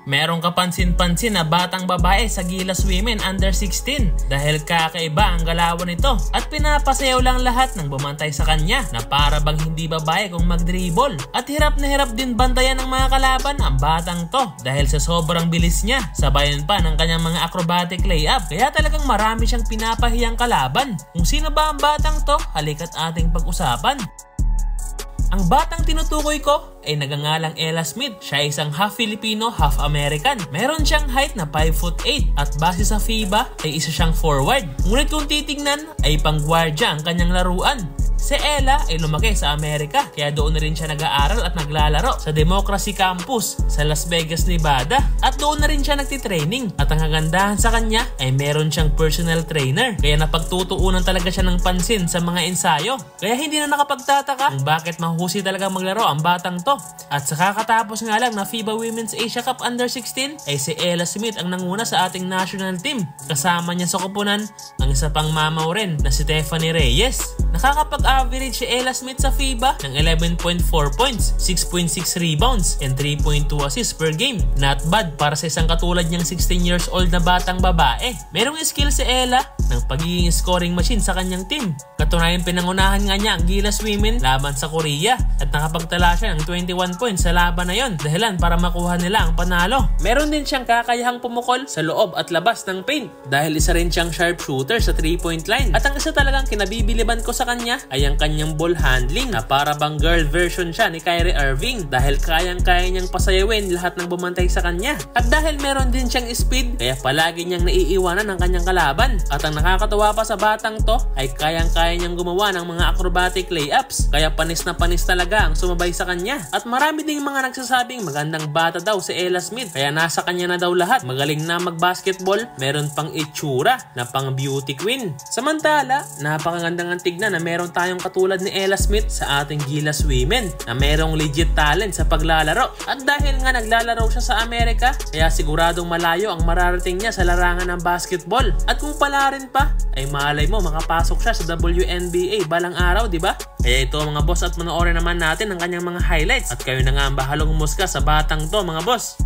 Merong kapansin-pansin na batang babae sa Gilas Women Under 16 dahil kakaiba ang galawan nito at pinapasayaw lang lahat ng bumantay sa kanya na para bang hindi babae kung mag-dribble. At hirap na hirap din bantayan ng mga kalaban ang batang to dahil sa sobrang bilis niya, sabayan pa ng kanyang mga acrobatic layup, kaya talagang marami siyang pinapahiyang kalaban. Kung sino ba ang batang to, halika't ating pag-usapan. Ang batang tinutukoy ko ay nagangalang Ella Smith. Siya ay isang half Filipino, half American. Meron siyang height na 5'8" at base sa FIBA ay isa siyang forward. Ngunit kung titignan ay pang-guardia ang kanyang laruan. Si Ella ay lumaki sa Amerika kaya doon na rin siya nag-aaral at naglalaro sa Democracy Campus sa Las Vegas, Nevada at doon na rin siya nagtitraining. At ang kagandahan sa kanya ay meron siyang personal trainer kaya napagtutuunan talaga siya ng pansin sa mga ensayo. Kaya hindi na nakapagtataka kung bakit mahusay talaga maglaro ang batang to. At sa kakatapos nga lang na FIBA Women's Asia Cup Under 16 ay si Ella Smith ang nanguna sa ating national team. Kasama niya sa koponan ang isa pang mamaw rin na si Stephanie Reyes. Nakakapag-average si Ella Smith sa FIBA ng 11.4 points, 6.6 rebounds, and 3.2 assists per game. Not bad para sa isang katulad niyang 16 years old na batang babae. Merong skill si Ella ng pagiging scoring machine sa kanyang team. Katunayan pinangunahan nga niya ang Gilas Women laban sa Korea at nakapagtala siya ng 21 points sa laban na yon, dahilan para makuha nila ang panalo. Meron din siyang kakayahang pumukol sa loob at labas ng paint dahil isa rin siyang sharpshooter sa 3-point line. At ang isa talagang kinabibiliban ko sa kanya ay ang kanyang ball handling na para bang girl version siya ni Kyrie Irving dahil kayang-kaya niyang pasayawin lahat ng bumantay sa kanya. At dahil meron din siyang speed kaya palagi niyang naiiwanan ang kanyang kalaban. At ang nakakatawa pa sa batang to ay kayang-kaya niyang gumawa ng mga acrobatic layups kaya panis na panis talaga ang sumabay sa kanya. At marami ding mga nagsasabing magandang bata daw si Ella Smith kaya nasa kanya na daw lahat. Magaling na mag-basketball, meron pang itsura na pang beauty queen. Samantala, napakagandang ang tignan na meron tayong katulad ni Ella Smith sa ating Gilas Women na merong legit talent sa paglalaro. At dahil nga naglalaro siya sa Amerika, kaya siguradong malayo ang mararating niya sa larangan ng basketball. At kung pala rin pa, ay malay mo makapasok siya sa WNBA balang araw, di ba? Kaya ito mga boss at manoorin naman natin ang kanyang mga highlights. At kayo na nga ang bahalong humusga sa batang to mga boss.